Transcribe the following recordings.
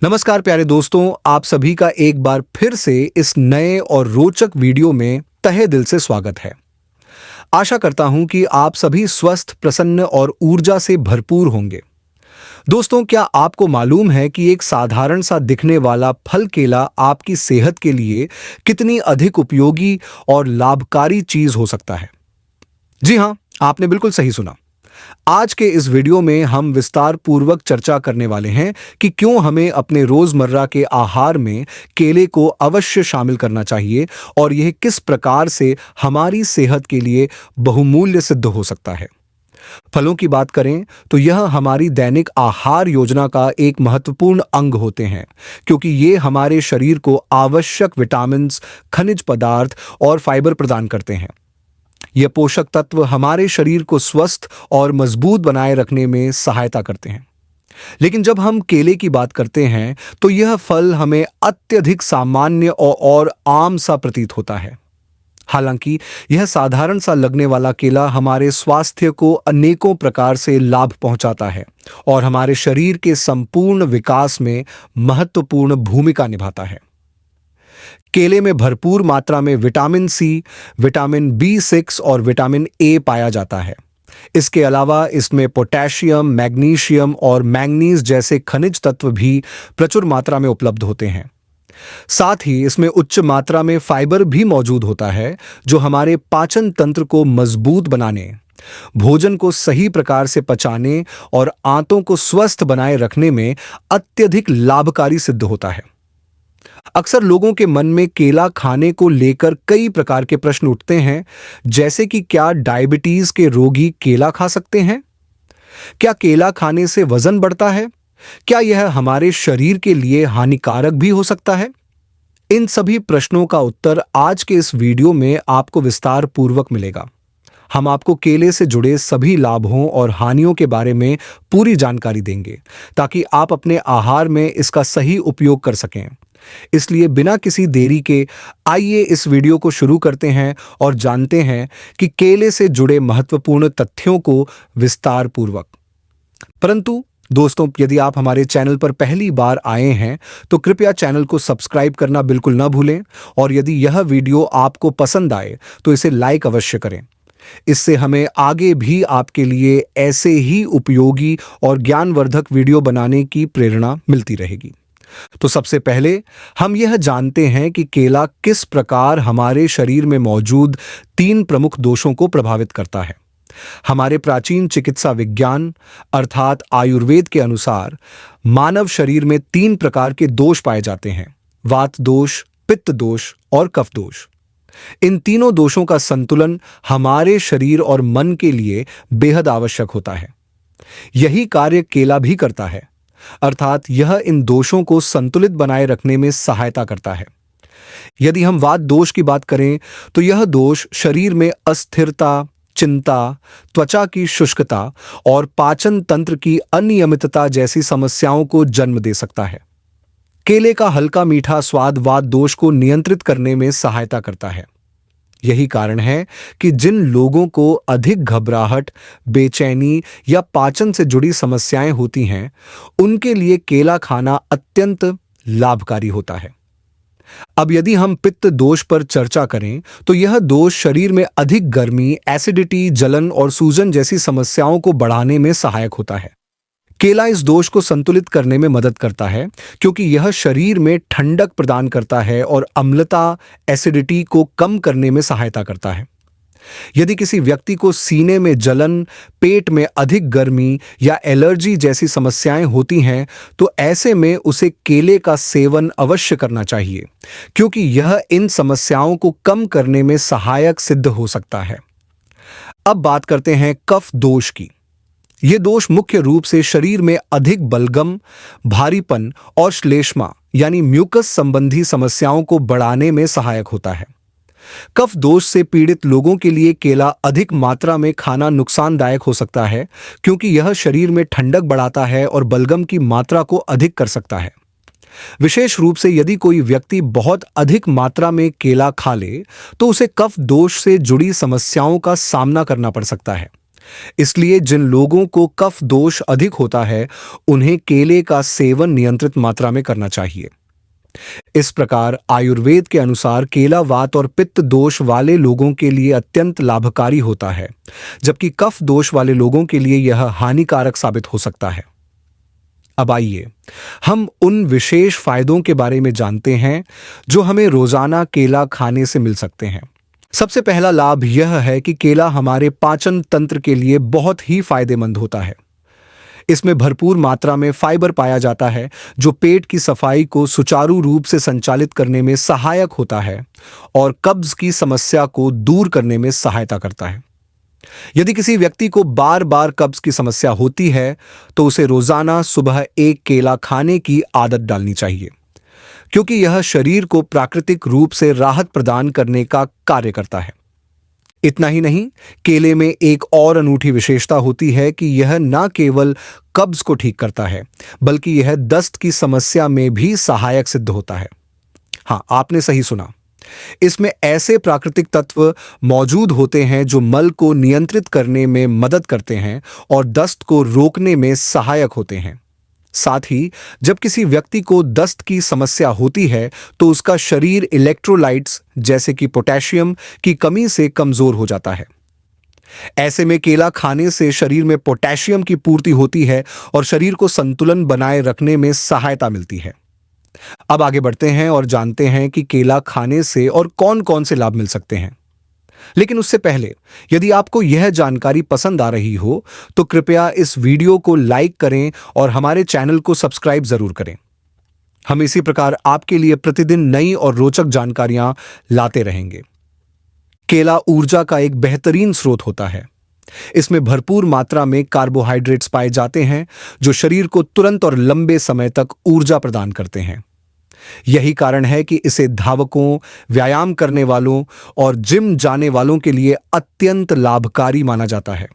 नमस्कार प्यारे दोस्तों, आप सभी का एक बार फिर से इस नए और रोचक वीडियो में तहे दिल से स्वागत है। आशा करता हूं कि आप सभी स्वस्थ, प्रसन्न और ऊर्जा से भरपूर होंगे। दोस्तों, क्या आपको मालूम है कि एक साधारण सा दिखने वाला फल केला आपकी सेहत के लिए कितनी अधिक उपयोगी और लाभकारी चीज हो सकता है? जी हां, आपने बिल्कुल सही सुना। आज के इस वीडियो में हम विस्तार पूर्वक चर्चा करने वाले हैं कि क्यों हमें अपने रोजमर्रा के आहार में केले को अवश्य शामिल करना चाहिए और यह किस प्रकार से हमारी सेहत के लिए बहुमूल्य सिद्ध हो सकता है। फलों की बात करें तो यह हमारी दैनिक आहार योजना का एक महत्वपूर्ण अंग होते हैं, क्योंकि ये हमारे शरीर को आवश्यक विटामिन, खनिज पदार्थ और फाइबर प्रदान करते हैं। ये पोषक तत्व हमारे शरीर को स्वस्थ और मजबूत बनाए रखने में सहायता करते हैं। लेकिन जब हम केले की बात करते हैं तो यह फल हमें अत्यधिक सामान्य और आम सा प्रतीत होता है। हालांकि यह साधारण सा लगने वाला केला हमारे स्वास्थ्य को अनेकों प्रकार से लाभ पहुंचाता है और हमारे शरीर के संपूर्ण विकास में महत्वपूर्ण भूमिका निभाता है। केले में भरपूर मात्रा में विटामिन सी, विटामिन बी6 और विटामिन ए पाया जाता है। इसके अलावा इसमें पोटेशियम, मैग्नीशियम और मैंगनीज जैसे खनिज तत्व भी प्रचुर मात्रा में उपलब्ध होते हैं। साथ ही इसमें उच्च मात्रा में फाइबर भी मौजूद होता है, जो हमारे पाचन तंत्र को मजबूत बनाने, भोजन को सही प्रकार से पचाने और आंतों को स्वस्थ बनाए रखने में अत्यधिक लाभकारी सिद्ध होता है। अक्सर लोगों के मन में केला खाने को लेकर कई प्रकार के प्रश्न उठते हैं, जैसे कि क्या डायबिटीज के रोगी केला खा सकते हैं? क्या केला खाने से वजन बढ़ता है? क्या यह हमारे शरीर के लिए हानिकारक भी हो सकता है? इन सभी प्रश्नों का उत्तर आज के इस वीडियो में आपको विस्तार पूर्वक मिलेगा। हम आपको केले से जुड़े सभी लाभों और हानियों के बारे में पूरी जानकारी देंगे, ताकि आप अपने आहार में इसका सही उपयोग कर सकें। इसलिए बिना किसी देरी के आइए इस वीडियो को शुरू करते हैं और जानते हैं कि केले से जुड़े महत्वपूर्ण तथ्यों को विस्तार पूर्वक। परंतु दोस्तों, यदि आप हमारे चैनल पर पहली बार आए हैं तो कृपया चैनल को सब्सक्राइब करना बिल्कुल न भूलें और यदि यह वीडियो आपको पसंद आए तो इसे लाइक अवश्य करें। इससे हमें आगे भी आपके लिए ऐसे ही उपयोगी और ज्ञानवर्धक वीडियो बनाने की प्रेरणा मिलती रहेगी। तो सबसे पहले हम यह जानते हैं कि केला किस प्रकार हमारे शरीर में मौजूद 3 प्रमुख दोषों को प्रभावित करता है। हमारे प्राचीन चिकित्सा विज्ञान अर्थात आयुर्वेद के अनुसार मानव शरीर में 3 प्रकार के दोष पाए जाते हैं: वात दोष, पित्त दोष और कफ दोष। इन तीनों दोषों का संतुलन हमारे शरीर और मन के लिए बेहद आवश्यक होता है। यही कार्य केला भी करता है, अर्थात यह इन दोषों को संतुलित बनाए रखने में सहायता करता है। यदि हम वात दोष की बात करें तो यह दोष शरीर में अस्थिरता, चिंता, त्वचा की शुष्कता और पाचन तंत्र की अनियमितता जैसी समस्याओं को जन्म दे सकता है। केले का हल्का मीठा स्वाद वात दोष को नियंत्रित करने में सहायता करता है। यही कारण है कि जिन लोगों को अधिक घबराहट, बेचैनी या पाचन से जुड़ी समस्याएं होती हैं, उनके लिए केला खाना अत्यंत लाभकारी होता है। अब यदि हम पित्त दोष पर चर्चा करें तो यह दोष शरीर में अधिक गर्मी, एसिडिटी, जलन और सूजन जैसी समस्याओं को बढ़ाने में सहायक होता है। केला इस दोष को संतुलित करने में मदद करता है, क्योंकि यह शरीर में ठंडक प्रदान करता है और अम्लता, एसिडिटी को कम करने में सहायता करता है। यदि किसी व्यक्ति को सीने में जलन, पेट में अधिक गर्मी या एलर्जी जैसी समस्याएं होती हैं, तो ऐसे में उसे केले का सेवन अवश्य करना चाहिए, क्योंकि यह इन समस्याओं को कम करने में सहायक सिद्ध हो सकता है। अब बात करते हैं कफ दोष की। ये दोष मुख्य रूप से शरीर में अधिक बलगम, भारीपन और श्लेष्मा यानी म्यूकस संबंधी समस्याओं को बढ़ाने में सहायक होता है। कफ दोष से पीड़ित लोगों के लिए केला अधिक मात्रा में खाना नुकसानदायक हो सकता है, क्योंकि यह शरीर में ठंडक बढ़ाता है और बलगम की मात्रा को अधिक कर सकता है। विशेष रूप से यदि कोई व्यक्ति बहुत अधिक मात्रा में केला खा ले तो उसे कफ दोष से जुड़ी समस्याओं का सामना करना पड़ सकता है। इसलिए जिन लोगों को कफ दोष अधिक होता है, उन्हें केले का सेवन नियंत्रित मात्रा में करना चाहिए। इस प्रकार आयुर्वेद के अनुसार केला वात और पित्त दोष वाले लोगों के लिए अत्यंत लाभकारी होता है, जबकि कफ दोष वाले लोगों के लिए यह हानिकारक साबित हो सकता है। अब आइए हम उन विशेष फायदों के बारे में जानते हैं जो हमें रोजाना केला खाने से मिल सकते हैं। सबसे पहला लाभ यह है कि केला हमारे पाचन तंत्र के लिए बहुत ही फायदेमंद होता है। इसमें भरपूर मात्रा में फाइबर पाया जाता है, जो पेट की सफाई को सुचारू रूप से संचालित करने में सहायक होता है और कब्ज की समस्या को दूर करने में सहायता करता है। यदि किसी व्यक्ति को बार बार कब्ज की समस्या होती है, तो उसे रोजाना सुबह एक केला खाने की आदत डालनी चाहिए, क्योंकि यह शरीर को प्राकृतिक रूप से राहत प्रदान करने का कार्य करता है। इतना ही नहीं, केले में एक और अनूठी विशेषता होती है कि यह न केवल कब्ज को ठीक करता है, बल्कि यह दस्त की समस्या में भी सहायक सिद्ध होता है। हां, आपने सही सुना। इसमें ऐसे प्राकृतिक तत्व मौजूद होते हैं जो मल को नियंत्रित करने में मदद करते हैं और दस्त को रोकने में सहायक होते हैं। साथ ही जब किसी व्यक्ति को दस्त की समस्या होती है, तो उसका शरीर इलेक्ट्रोलाइट्स जैसे कि पोटेशियम की कमी से कमजोर हो जाता है। ऐसे में केला खाने से शरीर में पोटेशियम की पूर्ति होती है और शरीर को संतुलन बनाए रखने में सहायता मिलती है। अब आगे बढ़ते हैं और जानते हैं कि केला खाने से और कौन-कौन से लाभ मिल सकते हैं। लेकिन उससे पहले, यदि आपको यह जानकारी पसंद आ रही हो, तो कृपया इस वीडियो को लाइक करें और हमारे चैनल को सब्सक्राइब जरूर करें। हम इसी प्रकार आपके लिए प्रतिदिन नई और रोचक जानकारियां लाते रहेंगे। केला ऊर्जा का एक बेहतरीन स्रोत होता है। इसमें भरपूर मात्रा में कार्बोहाइड्रेट्स पाए जाते हैं, जो शरीर को तुरंत और लंबे समय तक ऊर्जा प्रदान करते हैं। यही कारण है कि इसे धावकों, व्यायाम करने वालों और जिम जाने वालों के लिए अत्यंत लाभकारी माना जाता है।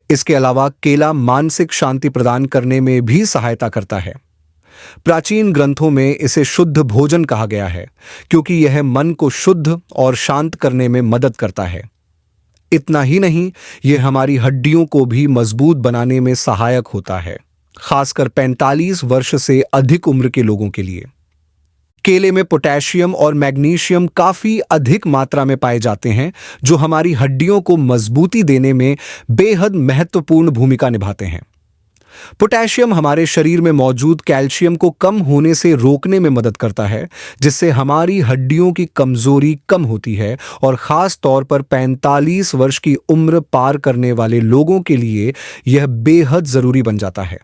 इसके अलावा केला मानसिक शांति प्रदान करने में भी सहायता करता है। प्राचीन ग्रंथों में इसे शुद्ध भोजन कहा गया है, क्योंकि यह मन को शुद्ध और शांत करने में मदद करता है। इतना ही नहीं, यह हमारी हड्डियों को भी मजबूत बनाने में सहायक होता है, खासकर 45 वर्ष से अधिक उम्र के लोगों के लिए। केले में पोटेशियम और मैग्नीशियम काफी अधिक मात्रा में पाए जाते हैं, जो हमारी हड्डियों को मजबूती देने में बेहद महत्वपूर्ण भूमिका निभाते हैं। पोटेशियम हमारे शरीर में मौजूद कैल्शियम को कम होने से रोकने में मदद करता है, जिससे हमारी हड्डियों की कमजोरी कम होती है और खास तौर पर 45 वर्ष की उम्र पार करने वाले लोगों के लिए यह बेहद जरूरी बन जाता है।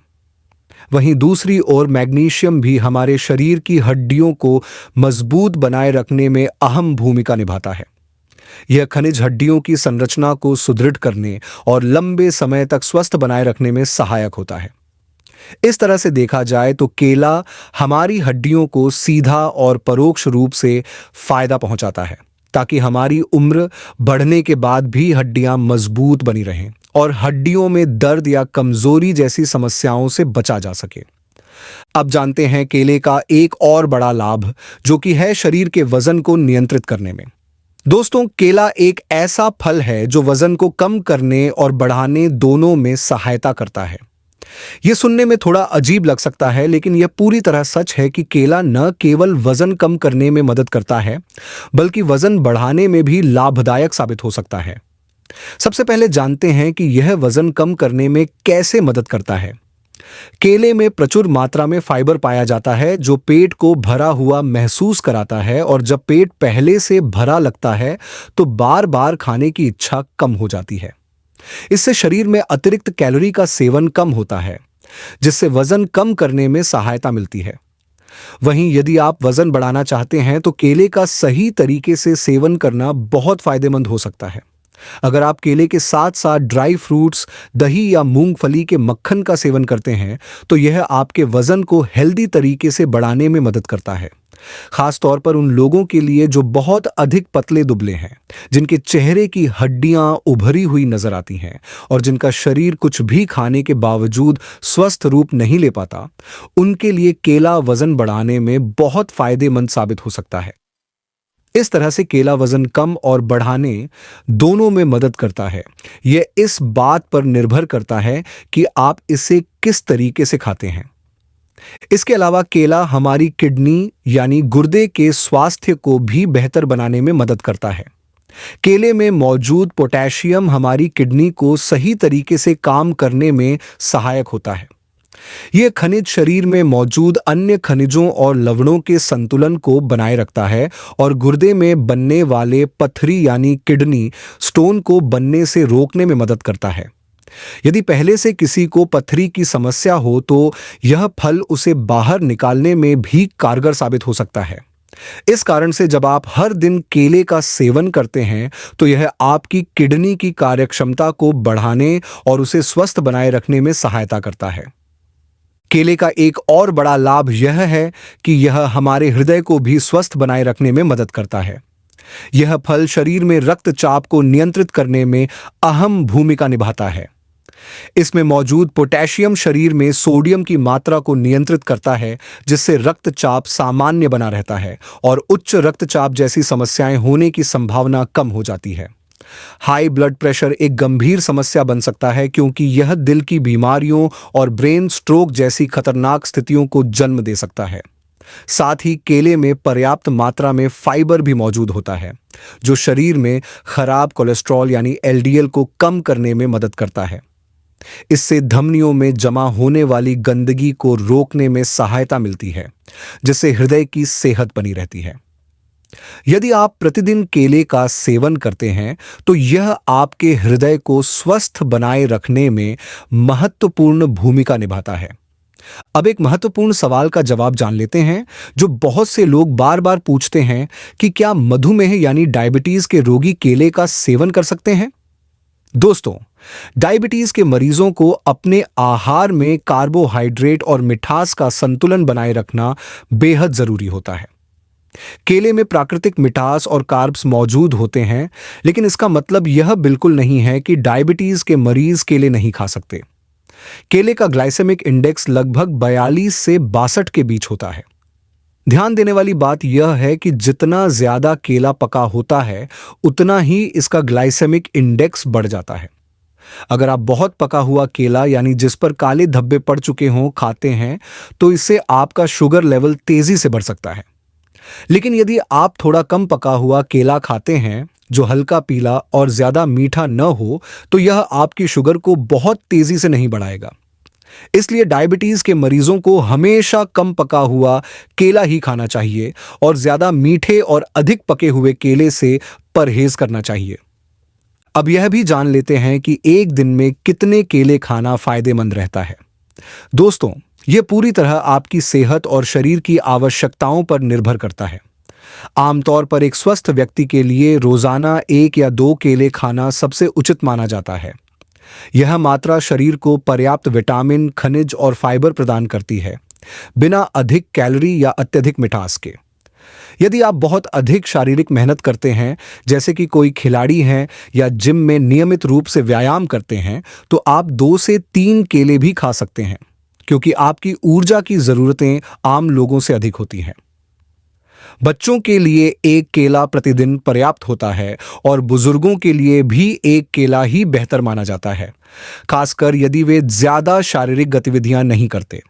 वहीं दूसरी ओर मैग्नीशियम भी हमारे शरीर की हड्डियों को मजबूत बनाए रखने में अहम भूमिका निभाता है। यह खनिज हड्डियों की संरचना को सुदृढ़ करने और लंबे समय तक स्वस्थ बनाए रखने में सहायक होता है। इस तरह से देखा जाए तो केला हमारी हड्डियों को सीधा और परोक्ष रूप से फायदा पहुंचाता है, ताकि हमारी उम्र बढ़ने के बाद भी हड्डियां मजबूत बनी रहें और हड्डियों में दर्द या कमजोरी जैसी समस्याओं से बचा जा सके। अब जानते हैं केले का एक और बड़ा लाभ, जो कि है शरीर के वजन को नियंत्रित करने में। दोस्तों, केला एक ऐसा फल है जो वजन को कम करने और बढ़ाने दोनों में सहायता करता है। यह सुनने में थोड़ा अजीब लग सकता है, लेकिन यह पूरी तरह सच है कि केला न केवल वजन कम करने में मदद करता है, बल्कि वजन बढ़ाने में भी लाभदायक साबित हो सकता है। सबसे पहले जानते हैं कि यह वजन कम करने में कैसे मदद करता है। केले में प्रचुर मात्रा में फाइबर पाया जाता है, जो पेट को भरा हुआ महसूस कराता है, और जब पेट पहले से भरा लगता है तो बार बार खाने की इच्छा कम हो जाती है। इससे शरीर में अतिरिक्त कैलोरी का सेवन कम होता है, जिससे वजन कम करने में सहायता मिलती है। वहीं यदि आप वजन बढ़ाना चाहते हैं, तो केले का सही तरीके से सेवन करना बहुत फायदेमंद हो सकता है। अगर आप केले के साथ साथ ड्राई फ्रूट्स, दही या मूंगफली के मक्खन का सेवन करते हैं, तो यह आपके वजन को हेल्दी तरीके से बढ़ाने में मदद करता है। खास तौर पर उन लोगों के लिए जो बहुत अधिक पतले दुबले हैं, जिनके चेहरे की हड्डियां उभरी हुई नजर आती हैं और जिनका शरीर कुछ भी खाने के बावजूद स्वस्थ रूप नहीं ले पाता, उनके लिए केला वजन बढ़ाने में बहुत फायदेमंद साबित हो सकता है। इस तरह से केला वजन कम और बढ़ाने दोनों में मदद करता है। यह इस बात पर निर्भर करता है कि आप इसे किस तरीके से खाते हैं। इसके अलावा केला हमारी किडनी यानी गुर्दे के स्वास्थ्य को भी बेहतर बनाने में मदद करता है। केले में मौजूद पोटेशियम हमारी किडनी को सही तरीके से काम करने में सहायक होता है। यह खनिज शरीर में मौजूद अन्य खनिजों और लवणों के संतुलन को बनाए रखता है और गुर्दे में बनने वाले पथरी यानी किडनी स्टोन को बनने से रोकने में मदद करता है। यदि पहले से किसी को पथरी की समस्या हो तो यह फल उसे बाहर निकालने में भी कारगर साबित हो सकता है। इस कारण से जब आप हर दिन केले का सेवन करते हैं तो यह आपकी किडनी की कार्यक्षमता को बढ़ाने और उसे स्वस्थ बनाए रखने में सहायता करता है। केले का एक और बड़ा लाभ यह है कि यह हमारे हृदय को भी स्वस्थ बनाए रखने में मदद करता है। यह फल शरीर में रक्तचाप को नियंत्रित करने में अहम भूमिका निभाता है। इसमें मौजूद पोटेशियम शरीर में सोडियम की मात्रा को नियंत्रित करता है, जिससे रक्तचाप सामान्य बना रहता है और उच्च रक्तचाप जैसी समस्याएं होने की संभावना कम हो जाती है। हाई ब्लड प्रेशर एक गंभीर समस्या बन सकता है क्योंकि यह दिल की बीमारियों और ब्रेन स्ट्रोक जैसी खतरनाक स्थितियों को जन्म दे सकता है। साथ ही केले में पर्याप्त मात्रा में फाइबर भी मौजूद होता है, जो शरीर में खराब कोलेस्ट्रॉल यानी एलडीएल को कम करने में मदद करता है। इससे धमनियों में जमा होने वाली गंदगी को रोकने में सहायता मिलती है, जिससे हृदय की सेहत बनी रहती है। यदि आप प्रतिदिन केले का सेवन करते हैं तो यह आपके हृदय को स्वस्थ बनाए रखने में महत्वपूर्ण भूमिका निभाता है। अब एक महत्वपूर्ण सवाल का जवाब जान लेते हैं, जो बहुत से लोग बार बार पूछते हैं कि क्या मधुमेह यानी डायबिटीज के रोगी केले का सेवन कर सकते हैं? दोस्तों, डायबिटीज के मरीजों को अपने आहार में कार्बोहाइड्रेट और मिठास का संतुलन बनाए रखना बेहद जरूरी होता है। केले में प्राकृतिक मिठास और कार्ब्स मौजूद होते हैं, लेकिन इसका मतलब यह बिल्कुल नहीं है कि डायबिटीज के मरीज केले नहीं खा सकते। केले का ग्लाइसेमिक इंडेक्स लगभग 42 से 62 के बीच होता है। ध्यान देने वाली बात यह है कि जितना ज्यादा केला पका होता है, उतना ही इसका ग्लाइसेमिक इंडेक्स बढ़ जाता है। अगर आप बहुत पका हुआ केला यानी जिस पर काले धब्बे पड़ चुके हों खाते हैं, तो इससे आपका शुगर लेवल तेजी से बढ़ सकता है। लेकिन यदि आप थोड़ा कम पका हुआ केला खाते हैं, जो हल्का पीला और ज्यादा मीठा न हो, तो यह आपकी शुगर को बहुत तेजी से नहीं बढ़ाएगा। इसलिए डायबिटीज के मरीजों को हमेशा कम पका हुआ केला ही खाना चाहिए और ज्यादा मीठे और अधिक पके हुए केले से परहेज करना चाहिए। अब यह भी जान लेते हैं कि एक दिन में कितने केले खाना फायदेमंद रहता है। दोस्तों, यह पूरी तरह आपकी सेहत और शरीर की आवश्यकताओं पर निर्भर करता है। आमतौर पर एक स्वस्थ व्यक्ति के लिए रोजाना 1 या 2 केले खाना सबसे उचित माना जाता है। यह मात्रा शरीर को पर्याप्त विटामिन, खनिज और फाइबर प्रदान करती है, बिना अधिक कैलोरी या अत्यधिक मिठास के। यदि आप बहुत अधिक शारीरिक मेहनत करते हैं, जैसे कि कोई खिलाड़ी हैं या जिम में नियमित रूप से व्यायाम करते हैं, तो आप 2 से 3 केले भी खा सकते हैं, क्योंकि आपकी ऊर्जा की जरूरतें आम लोगों से अधिक होती हैं। बच्चों के लिए 1 केला प्रतिदिन पर्याप्त होता है और बुजुर्गों के लिए भी 1 केला ही बेहतर माना जाता है, खासकर यदि वे ज्यादा शारीरिक गतिविधियां नहीं करते।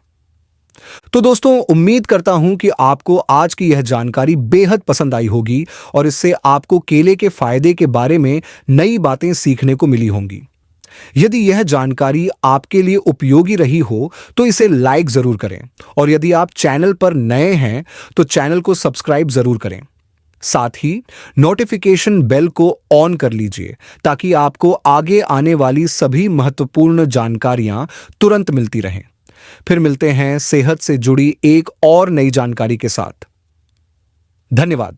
तो दोस्तों, उम्मीद करता हूं कि आपको आज की यह जानकारी बेहद पसंद आई होगी और इससे आपको केले के फायदे के बारे में नई बातें सीखने को मिली होंगी। यदि यह जानकारी आपके लिए उपयोगी रही हो तो इसे लाइक जरूर करें और यदि आप चैनल पर नए हैं तो चैनल को सब्सक्राइब जरूर करें। साथ ही नोटिफिकेशन बेल को ऑन कर लीजिए ताकि आपको आगे आने वाली सभी महत्वपूर्ण जानकारियां तुरंत मिलती रहें। फिर मिलते हैं सेहत से जुड़ी एक और नई जानकारी के साथ। धन्यवाद।